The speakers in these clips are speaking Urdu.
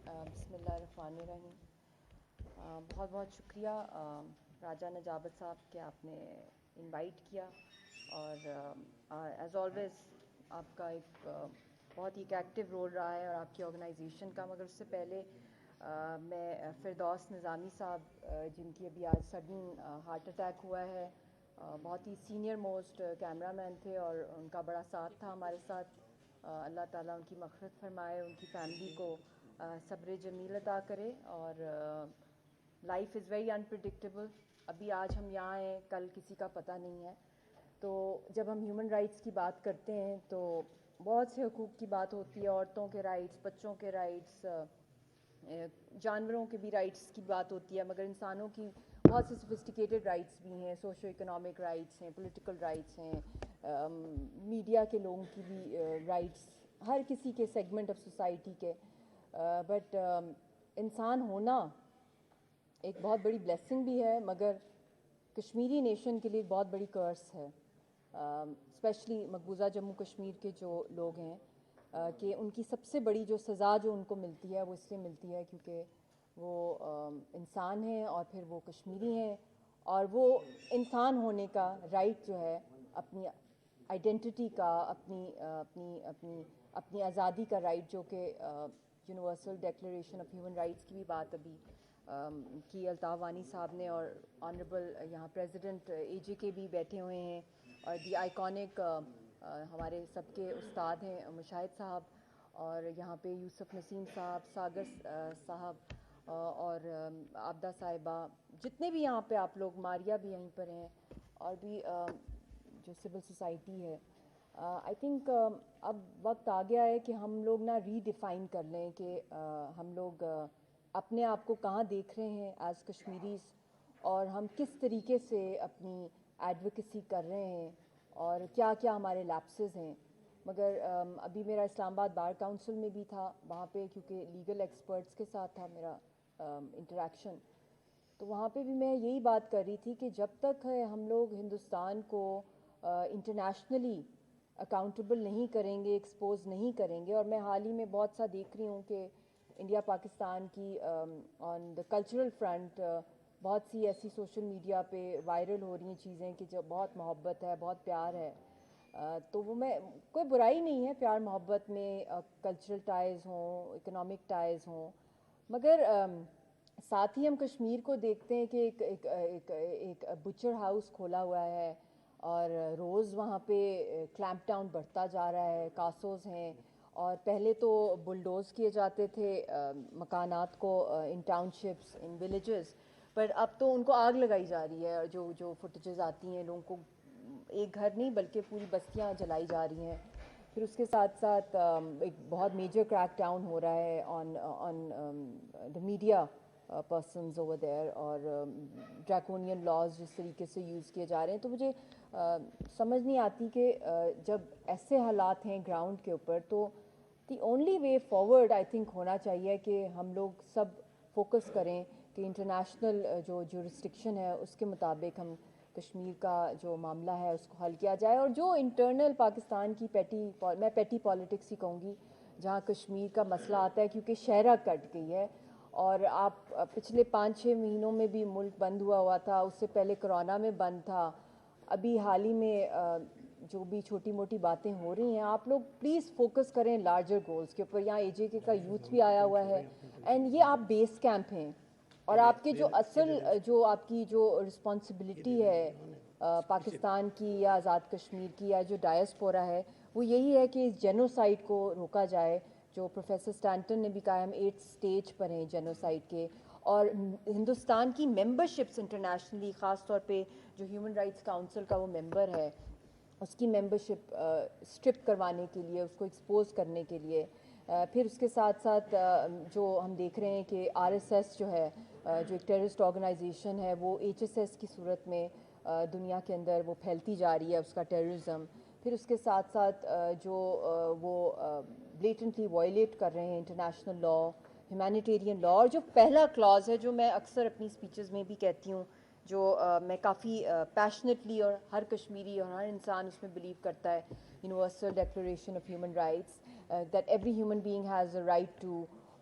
بسم اللہ الرحمن الرحیم. بہت بہت شکریہ راجہ نجابت صاحب کہ آپ نے انوائٹ کیا، اور ایز آلویز آپ کا ایک بہت ہی ایک ایکٹیو رول رہا ہے اور آپ کی آرگنائزیشن کا. مگر اس سے پہلے میں فردوس نظامی صاحب جن کی ابھی آج سڈن ہارٹ اٹیک ہوا ہے، بہت ہی سینئر موسٹ کیمرہ مین تھے اور ان کا بڑا ساتھ تھا ہمارے ساتھ. اللہ تعالیٰ ان کی مغفرت فرمائے، ان کی فیملی کو صبر جمیل عطا کرے. اور لائف از ویری انپریڈکٹیبل. ابھی آج ہم یہاں ہیں، کل کسی کا پتہ نہیں ہے. تو جب ہم ہیومن رائٹس کی بات کرتے ہیں تو بہت سے حقوق کی بات ہوتی ہے، عورتوں کے رائٹس، بچوں کے رائٹس، جانوروں کے بھی رائٹس کی بات ہوتی ہے، مگر انسانوں کی بہت سے سفسٹیکیٹڈ رائٹس بھی ہیں. سوشو اکنامک رائٹس ہیں، پولیٹیکل رائٹس ہیں، میڈیا کے لوگوں کی بھی رائٹس، ہر کسی کے سیگمنٹ آف سوسائٹی کے. بٹ انسان ہونا ایک بہت بڑی بلیسنگ بھی ہے، مگر کشمیری نیشن کے لیے ایک بہت بڑی کرس ہے. اسپیشلی مقبوضہ جموں کشمیر کے جو لوگ ہیں، کہ ان کی سب سے بڑی جو سزا جو ان کو ملتی ہے وہ اس لیے ملتی ہے کیونکہ وہ انسان ہیں اور پھر وہ کشمیری ہیں، اور وہ انسان ہونے کا رائٹ جو ہے، اپنی آئیڈینٹی کا، اپنی آزادی کا رائٹ، جو کہ universal declaration of human rights کی بھی بات ابھی کی الطاف وانی صاحب نے، اور آنریبل یہاں پریزیڈنٹ اے جے کے بھی بیٹھے ہوئے ہیں، اور دی آئیکونک ہمارے سب کے استاد ہیں مشاہد صاحب، اور یہاں پہ یوسف نسیم صاحب، ساگر صاحب، اور عابدہ صاحبہ، جتنے بھی یہاں پہ آپ لوگ، ماریہ بھی یہیں پر ہیں، اور بھی جو سول سوسائٹی ہے. آئی تھنک اب وقت آ گیا ہے کہ ہم لوگ نا ری ڈیفائن کر لیں کہ ہم لوگ اپنے آپ کو کہاں دیکھ رہے ہیں ایز کشمیریز، اور ہم کس طریقے سے اپنی ایڈوکیسی کر رہے ہیں، اور کیا کیا ہمارے لیپسز ہیں. مگر ابھی میرا اسلام آباد بار کاؤنسل میں بھی تھا، وہاں پہ کیونکہ لیگل ایکسپرٹس کے ساتھ تھا میرا انٹریکشن، تو وہاں پہ بھی میں یہی بات کر رہی تھی کہ جب تک ہم لوگ ہندوستان کو انٹرنیشنلی اکاؤنٹیبل نہیں کریں گے، ایکسپوز نہیں کریں گے. اور میں حال ہی میں بہت سا دیکھ رہی ہوں کہ انڈیا پاکستان کی آن دا کلچرل فرنٹ بہت سی ایسی سوشل میڈیا پہ وائرل ہو رہی ہیں چیزیں کہ جو بہت محبت ہے، بہت پیار ہے. تو وہ میں کوئی برائی نہیں ہے پیار محبت میں، کلچرل ٹائز ہوں، اکنامک ٹائز ہوں، مگر ساتھ ہی ہم کشمیر کو دیکھتے ہیں کہ ایک بچر ہاؤس کھولا ہوا ہے، اور روز وہاں پہ کلیمپ ڈاؤن بڑھتا جا رہا ہے. کاسوز ہیں، اور پہلے تو بلڈوز کیے جاتے تھے مکانات کو in townships, in villages, پر اب تو ان کو آگ لگائی جا رہی ہے. اور جو فوٹیجز آتی ہیں، لوگوں کو ایک گھر نہیں بلکہ پوری بستیاں جلائی جا رہی ہیں. پھر اس کے ساتھ ساتھ ایک بہت میجر کریک ڈاؤن ہو رہا ہے on the media persons over there, اور ڈریکونین لاز جس طریقے سے یوز کیے جا رہے ہیں. تو مجھے سمجھ نہیں آتی کہ جب ایسے حالات ہیں گراؤنڈ کے اوپر، تو the only way forward I think ہونا چاہیے کہ ہم لوگ سب فوکس کریں کہ انٹرنیشنل جو جورسڈکشن ہے اس کے مطابق ہم کشمیر کا جو معاملہ ہے اس کو حل کیا جائے. اور جو انٹرنل پاکستان کی میں پیٹی پالیٹکس ہی کہوں گی، جہاں کشمیر کا مسئلہ آتا ہے کیونکہ شہرہ کٹ گئی ہے، اور آپ پچھلے 5-6 مہینوں میں بھی ملک بند ہوا تھا، اس سے پہلے کرونا میں بند تھا، ابھی حال ہی میں جو بھی چھوٹی موٹی باتیں ہو رہی ہیں، آپ لوگ پلیز فوکس کریں لارجر گولز کے اوپر. یہاں اے جے کے کا یوتھ بھی آیا ہوا ہے، اینڈ یہ آپ بیس کیمپ ہیں، اور آپ کے جو اصل جو آپ کی جو رسپانسبلٹی ہے پاکستان کی یا آزاد کشمیر کی یا جو ڈائسپورا ہے، وہ یہی ہے کہ اس جینوسائڈ کو روکا جائے. جو پروفیسر اسٹینٹن نے بھی کہا ہم 8 سٹیج پر ہیں جینوسائڈ کے، اور ہندوستان کی ممبرشپس انٹرنیشنلی، خاص طور پہ جو ہیومن رائٹس کاؤنسل کا وہ ممبر ہے، اس کی ممبرشپ اسٹرپ کروانے کے لیے، اس کو ایکسپوز کرنے کے لیے. پھر اس کے ساتھ ساتھ جو ہم دیکھ رہے ہیں کہ آر ایس ایس جو ہے، جو ایک ٹیررسٹ آرگنائزیشن ہے، وہ ایچ ایس ایس کی صورت میں دنیا کے اندر وہ پھیلتی جا رہی ہے اس کا ٹیررزم. پھر اس کے ساتھ ساتھ جو وہ بلیٹنٹلی وائلیٹ کر رہے ہیں انٹرنیشنل لا، ہیومینیٹیرین لا. اور جو پہلا کلاز ہے جو میں اکثر اپنی اسپیچز میں بھی کہتی ہوں، جو میں کافی پیشنیٹلی، اور ہر کشمیری اور ہر انسان اس میں بلیو کرتا ہے، universal declaration of human rights, that every human being has a right to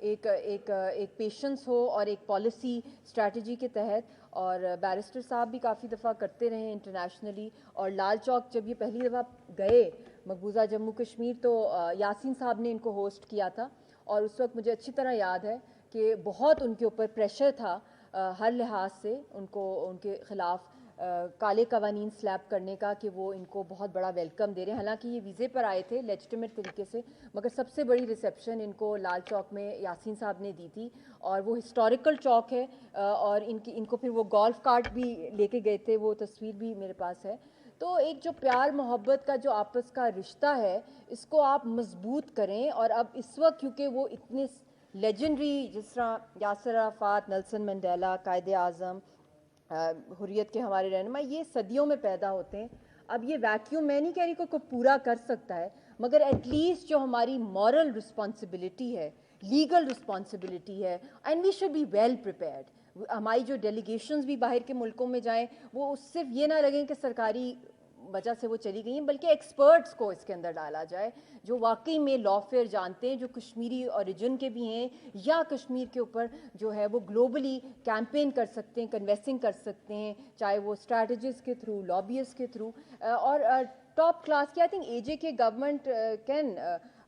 ایک پیشنس ہو اور ایک پالیسی اسٹریٹجی کے تحت. اور بیرسٹر صاحب بھی کافی دفعہ کرتے رہے انٹرنیشنلی, اور لال چوک جب یہ پہلی دفعہ گئے مقبوضہ جموں کشمیر تو یاسین صاحب نے ان کو ہوسٹ کیا تھا, اور اس وقت مجھے اچھی طرح یاد ہے کہ بہت ان کے اوپر پریشر تھا ہر لحاظ سے, ان کے خلاف کالے قوانین سلیپ کرنے کا کہ وہ ان کو بہت بڑا ویلکم دے رہے ہیں. حالانکہ یہ ویزے پر آئے تھے لیجٹمیٹ طریقے سے, مگر سب سے بڑی ریسیپشن ان کو لال چوک میں یاسین صاحب نے دی تھی, اور وہ ہسٹوریکل چوک ہے, اور ان کو پھر وہ گولف کارٹ بھی لے کے گئے تھے, وہ تصویر بھی میرے پاس ہے. تو ایک جو پیار محبت کا جو آپس کا رشتہ ہے اس کو آپ مضبوط کریں. اور اب اس وقت کیونکہ وہ اتنے لیجنڈری جس طرح یاسر عرفات, نیلسن منڈیلا, قائد اعظم, حریت کے ہمارے رہنما, یہ صدیوں میں پیدا ہوتے ہیں. اب یہ ویکیوم میں نہیں کہہ رہی کوئی پورا کر سکتا ہے, مگر ایٹ لیسٹ جو ہماری مورل رسپانسبلٹی ہے, لیگل رسپانسبلٹی ہے, and we should be well prepared. ہماری جو ڈیلیگیشنز بھی باہر کے ملکوں میں جائیں وہ صرف یہ نہ لگیں کہ سرکاری وجہ سے وہ چلی گئی ہیں, بلکہ ایکسپرٹس کو اس کے اندر ڈالا جائے جو واقعی میں لافیئر جانتے ہیں, جو کشمیری اوریجن کے بھی ہیں یا کشمیر کے اوپر جو ہے وہ گلوبلی کیمپین کر سکتے ہیں, کنویسنگ کر سکتے ہیں, چاہے وہ اسٹریٹجسٹ کے تھرو, لابیسٹ کے تھرو. اور ٹاپ کلاس کی آئی تھنک اے جے کے government can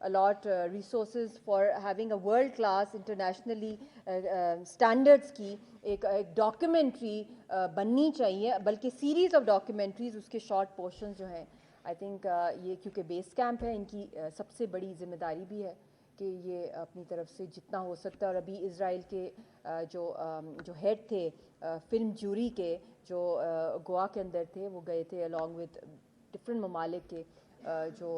allot resources for having a world class internationally standards کی ایک ڈاکیومنٹری بننی چاہیے, بلکہ سیریز آف ڈاکیومنٹریز اس کے شارٹ پورشنز جو ہیں. آئی تھنک یہ کیونکہ بیس کیمپ ہے, ان کی سب سے بڑی ذمہ داری بھی ہے کہ یہ اپنی طرف سے جتنا ہو سکتا ہے. اور ابھی اسرائیل کے جو ہیڈ تھے فلم جوری کے, جو گوا کے اندر تھے, وہ گئے تھے along with ڈفرینٹ ممالک کے جو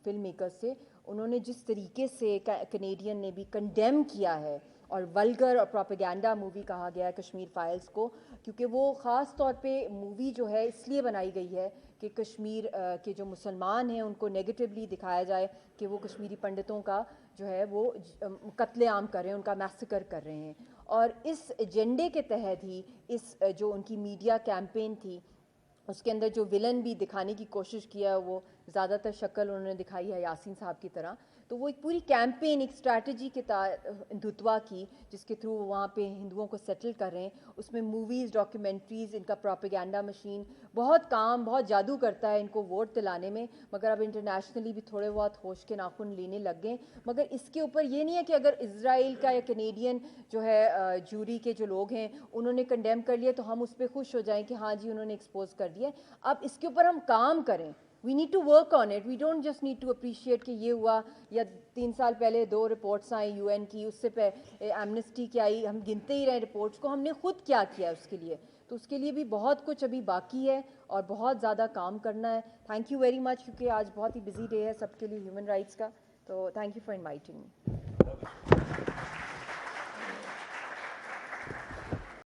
فلم میکرز تھے, انہوں نے جس طریقے سے کینیڈین نے بھی کنڈیم کیا ہے, اور ولگر اور پروپیگینڈا مووی کہا گیا ہے کشمیر فائلز کو, کیونکہ وہ خاص طور پہ مووی جو ہے اس لیے بنائی گئی ہے کہ کشمیر کے جو مسلمان ہیں ان کو نیگیٹیولی دکھایا جائے کہ وہ کشمیری پنڈتوں کا جو ہے وہ قتل عام کر رہے ہیں, ان کا میسیکر کر رہے ہیں. اور اس ایجنڈے کے تحت ہی اس جو ان کی میڈیا کیمپین تھی اس کے اندر جو ولن بھی دکھانے کی کوشش کیا وہ زیادہ تر شکل انہوں نے دکھائی ہے یاسین صاحب کی طرح. تو وہ ایک پوری کیمپین, ایک اسٹریٹجی کے ہندوتوا کی, جس کے تھرو وہ وہاں پہ ہندوؤں کو سیٹل کر رہے ہیں. اس میں موویز, ڈاکیومنٹریز, ان کا پروپیگینڈا مشین بہت کام, بہت جادو کرتا ہے ان کو ووٹ دلانے میں. مگر اب انٹرنیشنلی بھی تھوڑے بہت ہوش کے ناخن لینے لگ گئے. مگر اس کے اوپر یہ نہیں ہے کہ اگر اسرائیل کا یا کینیڈین جو ہے جوری کے جو لوگ ہیں انہوں نے کنڈیم کر لیا تو ہم اس پہ خوش ہو جائیں کہ ہاں جی انہوں نے ایکسپوز کر دیا. اب اس کے اوپر ہم کام کریں. We need to work on it. We don't just need to appreciate کہ یہ ہوا, یا 3 سال پہلے 2 رپورٹس آئیں یو این کی, اس سے ایمنسٹی کی آئی, ہم گنتے ہی رہے رپورٹس کو, ہم نے خود کیا کیا اس کے لیے. تو اس کے لیے بھی بہت کچھ ابھی باقی ہے اور بہت زیادہ کام کرنا ہے. تھینک یو ویری مچ, کیونکہ آج بہت ہی بزی ڈے ہے سب کے لیے ہیومن رائٹس کا. تو thank you for inviting me.